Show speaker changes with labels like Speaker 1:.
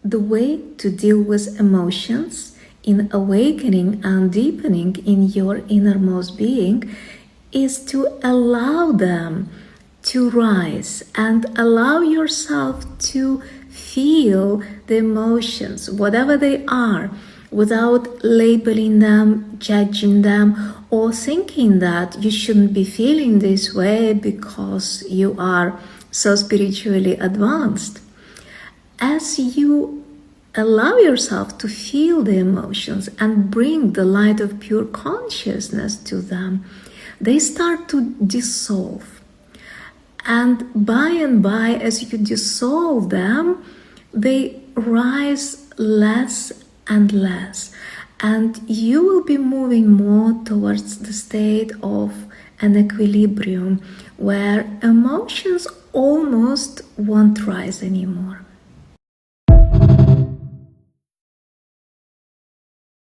Speaker 1: the way to deal with emotions in awakening and deepening in your innermost being is to allow them to rise and allow yourself to feel the emotions, whatever they are, without labeling them, judging them, or thinking that you shouldn't be feeling this way because you are so spiritually advanced. As you allow yourself to feel the emotions and bring the light of pure consciousness to them, they start to dissolve. And by, as you dissolve them, they rise less and less. And you will be moving more towards the state of an equilibrium where emotions almost won't rise anymore.